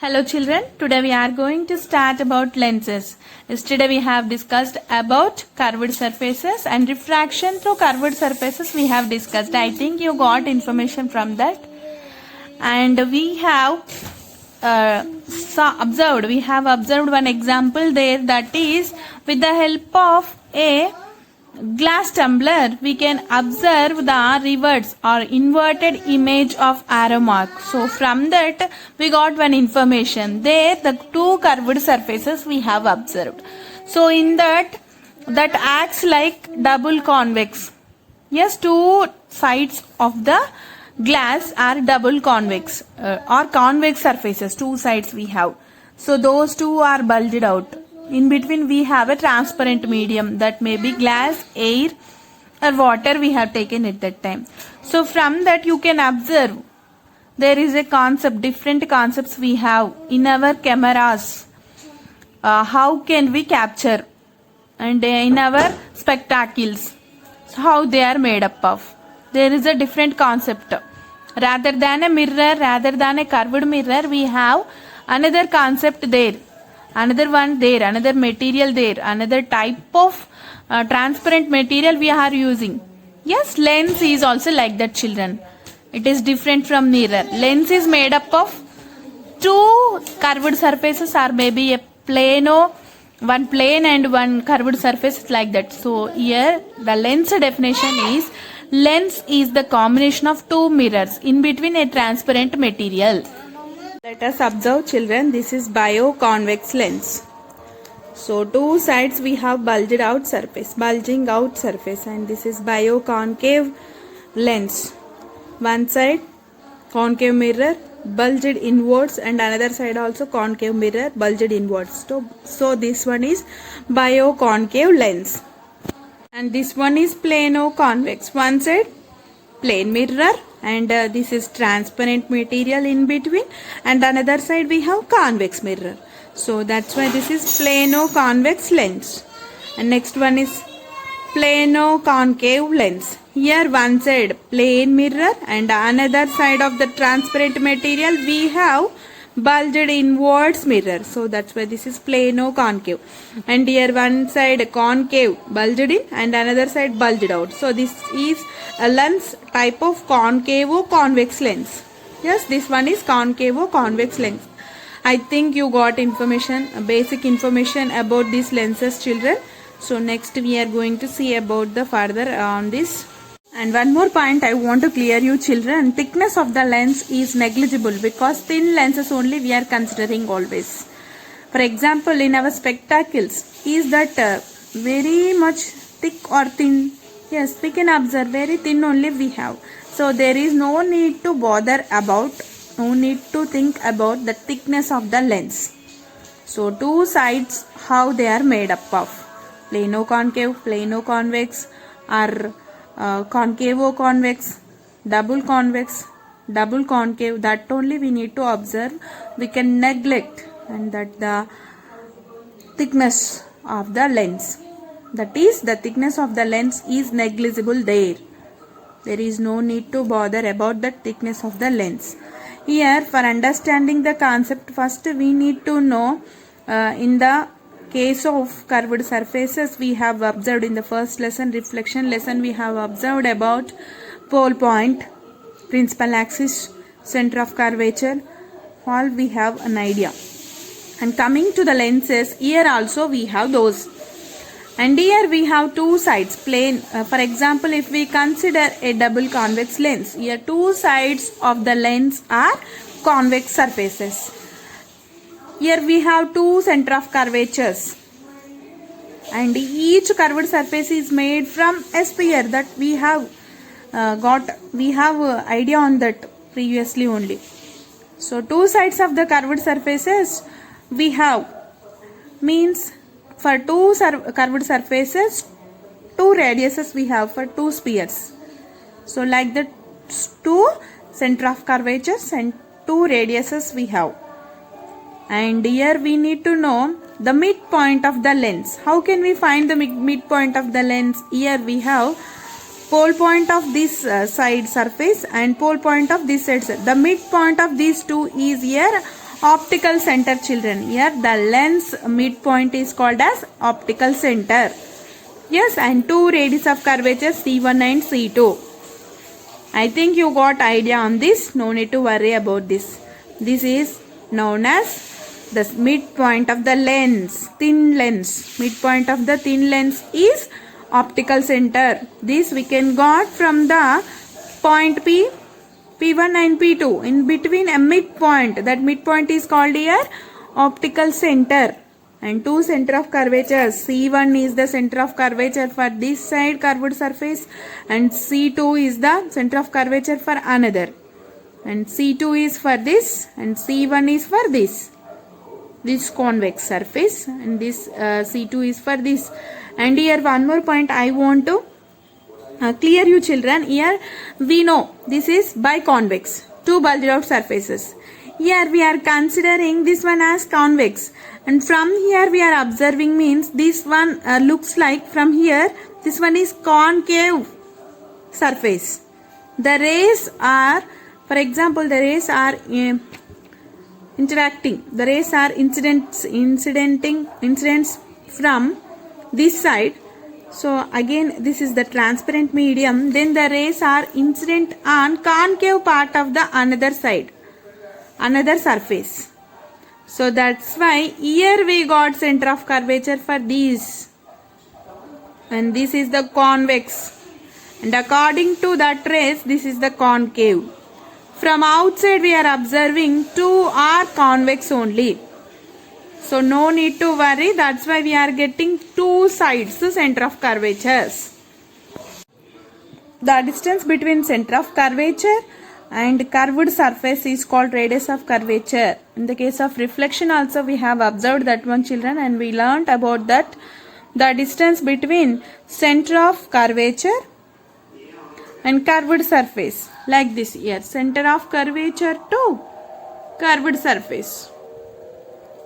Hello children, today we are going to start about lenses. Yesterday we have discussed about curved surfaces and refraction through curved surfaces we have discussed. I think you got information from that. And we have observed one example there, that is with the help of a glass tumbler we can observe the reverse or inverted image of arrow mark. So from that we got one information there, the two curved surfaces we have observed. So in that acts like double convex. Yes, two sides of the glass are double convex or convex surfaces, two sides we have. So those two are bulged out. In between we have a transparent medium, that may be glass, air or water we have taken at that time. So from that you can observe there is a concept, different concepts we have in our cameras. How can we capture, and in our spectacles, how they are made up of. There is a different concept. Rather than a mirror, rather than a curved mirror, we have another concept there. Another one there, another material there, another type of transparent material we are using. Yes, lens is also like that, children. It is different from mirror. Lens is made up of two curved surfaces, or maybe a plano, one plane and one curved surface, like that. So here the lens definition is, lens is the combination of two mirrors in between a transparent material. Let us observe, children. This is bioconvex lens. So two sides we have bulging out surface, and this is bioconcave lens. One side concave mirror bulged inwards, and another side also concave mirror bulged inwards. So this one is bioconcave lens, and this one is plano convex. One side plain mirror, and this is transparent material in between, and another side we have convex mirror. So that's why this is plano convex lens. And next one is plano concave lens. Here one side plain mirror, and another side of the transparent material we have bulged inwards mirror. So that's why this is plano concave. And here one side concave bulged in, and another side bulged out. So this is a lens type of concavo convex lens. Yes, this one is concavo convex lens. I think you got information, basic information about these lenses, children. So next we are going to see about the further on this. And one more point I want to clear you, children. Thickness of the lens is negligible, because thin lenses only we are considering always. For example, in our spectacles, is that very much thick or thin? Yes, we can observe very thin only we have. So there is no need to bother about, no need to think about the thickness of the lens. So two sides, how they are made up of. Plano concave, plano convex, or concavo convex, double convex, double concave, that only we need to observe. We can neglect, and that the thickness of the lens, that is the thickness of the lens is negligible there. There is no need to bother about the thickness of the lens. Here, for understanding the concept, first we need to know in the case of curved surfaces we have observed in the first lesson, reflection lesson, we have observed about pole point, principal axis, center of curvature. All we have an idea. And coming to the lenses, here also we have those. And here we have two sides, plane. For example, if we consider a double convex lens, here two sides of the lens are convex surfaces. Here we have two center of curvatures, and each curved surface is made from a sphere, that we have idea on that previously only. So two sides of the curved surfaces we have, means for two curved surfaces, two radiuses we have for two spheres. So like that, two center of curvatures and two radiuses we have. And here we need to know the midpoint of the lens. How can we find the midpoint of the lens? Here we have pole point of this side surface and pole point of this side surface. The midpoint of these two is here Optical center, children. Here the lens midpoint is called as optical center. Yes, and two radius of curvature C1 and C2. I think you got idea on this. No need to worry about this. This is known as the midpoint of the lens, thin lens. Midpoint of the thin lens is optical center. This we can got from the point P, P1 and P2. In between a midpoint. That midpoint is called here optical center. And two center of curvatures. C1 is the center of curvature for this side curved surface, and C2 is the center of curvature for another. And C2 is for this, and C1 is for this convex surface, and this C2 is for this. And here one more point I want to clear you, children. Here we know this is biconvex, two bulged out surfaces. Here we are considering this one as convex, and from here we are observing means this one looks like from here this one is concave surface. The rays are, for example, the rays are interacting. The rays are incidents from this side. So again this is the transparent medium. Then the rays are incident on concave part of the another side, another surface. So that's why here we got center of curvature for these, and this is the convex, and according to that rays this is the concave. From outside we are observing two are convex only. So no need to worry, that's why we are getting two sides, the center of curvatures. The distance between center of curvature and curved surface is called radius of curvature. In the case of reflection also we have observed that one, children, and we learnt about that the distance between center of curvature and curved surface, like this here, center of curvature to curved surface,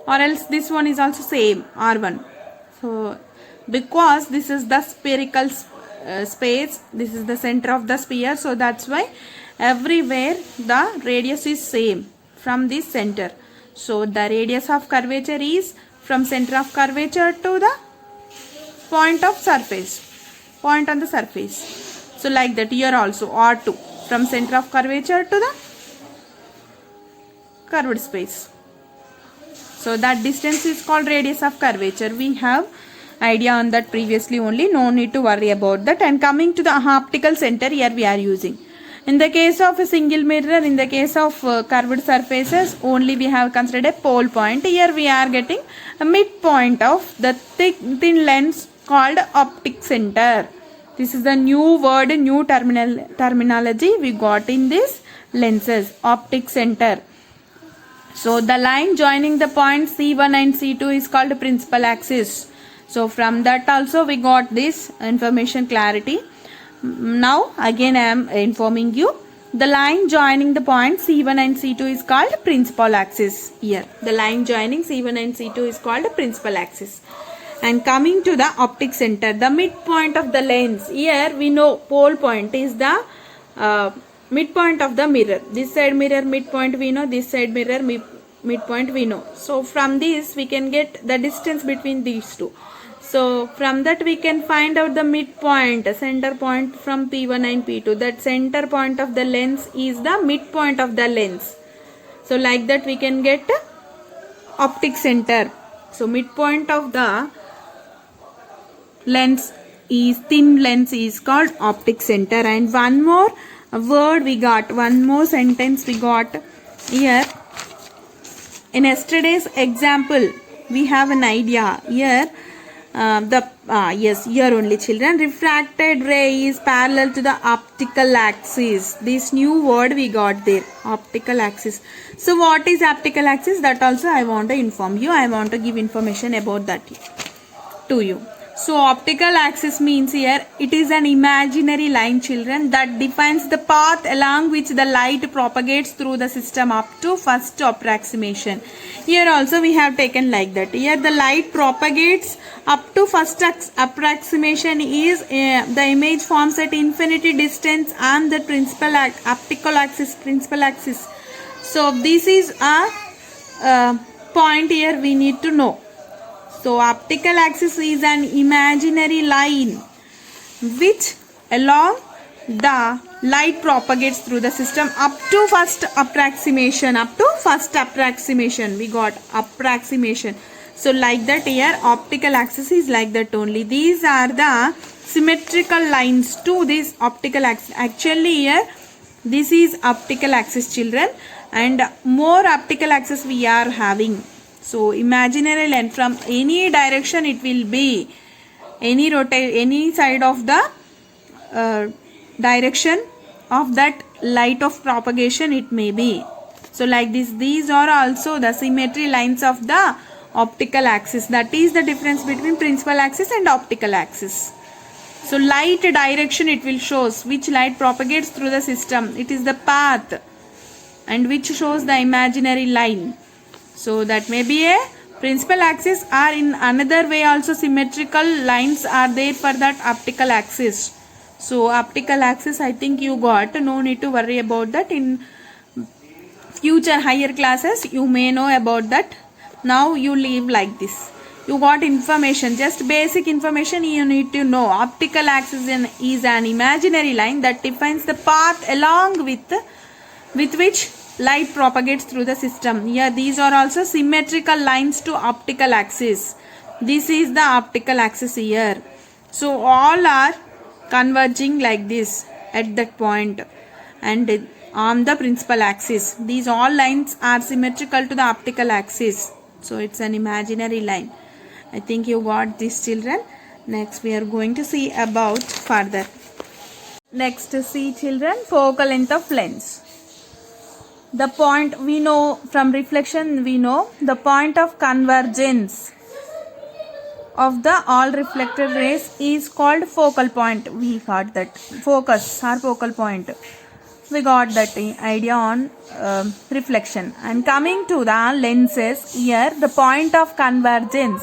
or else this one is also same, R1. So because this is the spherical space, this is the center of the sphere, so that's why everywhere the radius is same from this center. So the radius of curvature is from center of curvature to the point of surface, point on the surface. So like that here also R2, from center of curvature to the curved space. So that distance is called radius of curvature. We have idea on that previously only, no need to worry about that. And coming to the optical center, here we are using. In the case of a single mirror, in the case of curved surfaces, only we have considered a pole point. Here we are getting a midpoint of the thin lens called optic center. This is the new word, new terminology we got in this lenses, optic center. So the line joining the points C1 and C2 is called principal axis. So from that also we got this information clarity. Now again I am informing you, the line joining the points C1 and C2 is called principal axis. Here the line joining C1 and C2 is called principal axis. And coming to the optic center, the midpoint of the lens, here we know pole point is the midpoint of the mirror. This side mirror midpoint we know, this side mirror midpoint we know. So from this we can get the distance between these two. So from that we can find out the midpoint, center point from P1 and P2. That center point of the lens is the midpoint of the lens. So like that we can get optic center. So midpoint of the lens is, thin lens is called optic center. And one more word we got, one more sentence we got here. In yesterday's example we have an idea here. Yes, here only, children, refracted ray is parallel to the optical axis. This new word we got there, optical axis. So what is optical axis? That also I want to inform you. I want to give information about that to you. So optical axis means here it is an imaginary line, children, that defines the path along which the light propagates through the system up to first approximation. Here also we have taken like that. Here the light propagates up to first approximation is the image forms at infinity distance on the principal optical axis, principal axis. So this is a point here we need to know. So optical axis is an imaginary line which along the light propagates through the system up to first approximation. We got approximation. So like that here optical axis is like that only. These are the symmetrical lines to this optical axis. Actually here this is optical axis, children, and more optical axis we are having. So imaginary line from any direction it will be, any side of the direction of that light of propagation it may be. So like this, these are also the symmetry lines of the optical axis. That is the difference between principal axis and optical axis. So light direction it will shows which light propagates through the system. It is the path and which shows the imaginary line. So that may be a principal axis, or in another way also symmetrical lines are there for that optical axis. So optical axis I think you got, no need to worry about that. In future higher classes you may know about that. Now you leave like this. You got information, just basic information you need to know. Optical axis is an imaginary line that defines the path along with which light propagates through the system. Here these are also symmetrical lines to optical axis. This is the optical axis here. So all are converging like this at that point and on the principal axis. These all lines are symmetrical to the optical axis. So it's an imaginary line. I think you got this, children. Next we are going to see about further. Next see, children, focal length of lens. The point we know from reflection, we know the point of convergence of the all reflected rays is called focal point. We got that. Focus or focal point. We got that idea on reflection. And coming to the lenses, here the point of convergence,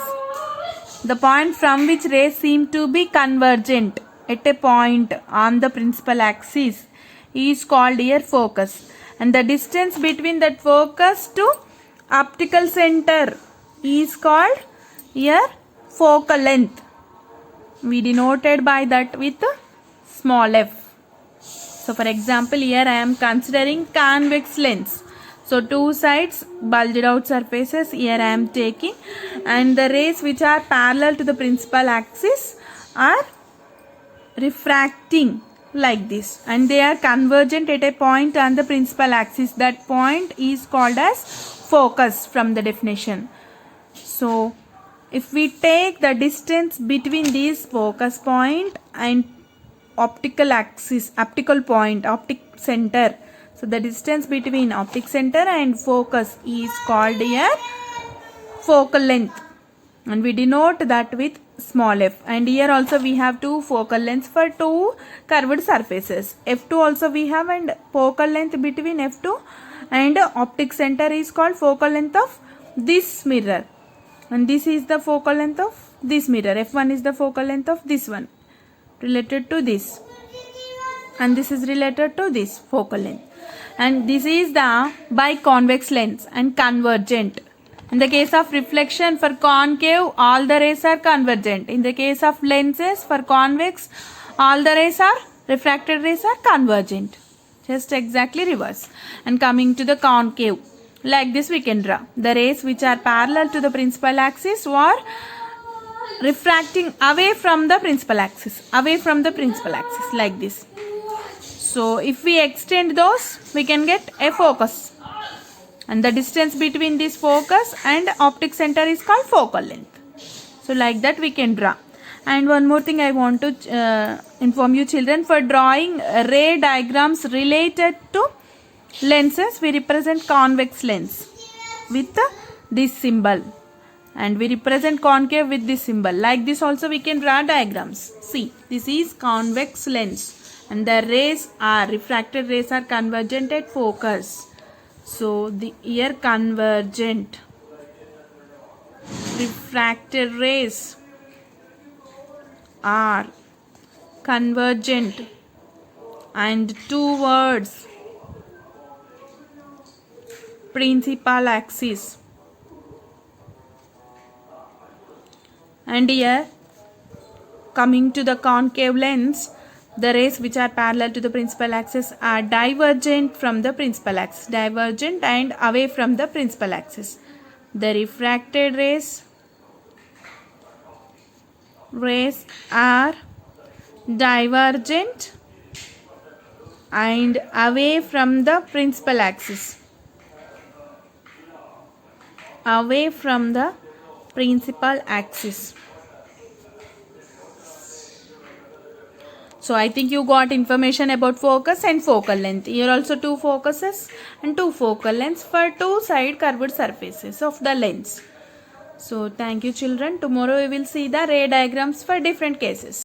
the point from which rays seem to be convergent at a point on the principal axis is called here focus. And the distance between that focus to optical center is called here focal length. We denoted by that with small f. So for example, here I am considering convex lens. So two sides bulged out surfaces here I am taking, and the rays which are parallel to the principal axis are refracting like this, and they are convergent at a point on the principal axis. That point is called as focus from the definition. So if we take the distance between this focus point and optical axis, optical point, optic center, so the distance between optic center and focus is called here focal length, and we denote that with small f. And here also we have two focal lengths for two curved surfaces. F2 also we have, and focal length between F2 and optic center is called focal length of this mirror, and this is the focal length of this mirror. F1 is the focal length of this one related to this, and this is related to this focal length. And this is the biconvex lens and convergent. In the case of reflection, for concave, all the rays are convergent. In the case of lenses, for convex, all the rays are, refracted rays are convergent. Just exactly reverse. And coming to the concave, like this we can draw. The rays which are parallel to the principal axis are refracting away from the principal axis. Like this. So if we extend those, we can get a focus. And the distance between this focus and optic center is called focal length. So like that we can draw. And one more thing I want to inform you, children. For drawing ray diagrams related to lenses, we represent convex lens with this symbol, and we represent concave with this symbol. Like this also we can draw diagrams. See, this is convex lens, and the rays are, refracted rays are convergent at focus. So the here convergent, refracted rays are convergent and towards principal axis. And here, coming to the concave lens, the rays which are parallel to the principal axis are divergent from the principal axis, divergent and away from the principal axis. The refracted rays are divergent and away from the principal axis. Away from the principal axis. So I think you got information about focus and focal length. Here also two focuses and two focal lengths for two side curved surfaces of the lens. So thank you children. Tomorrow we will see the ray diagrams for different cases.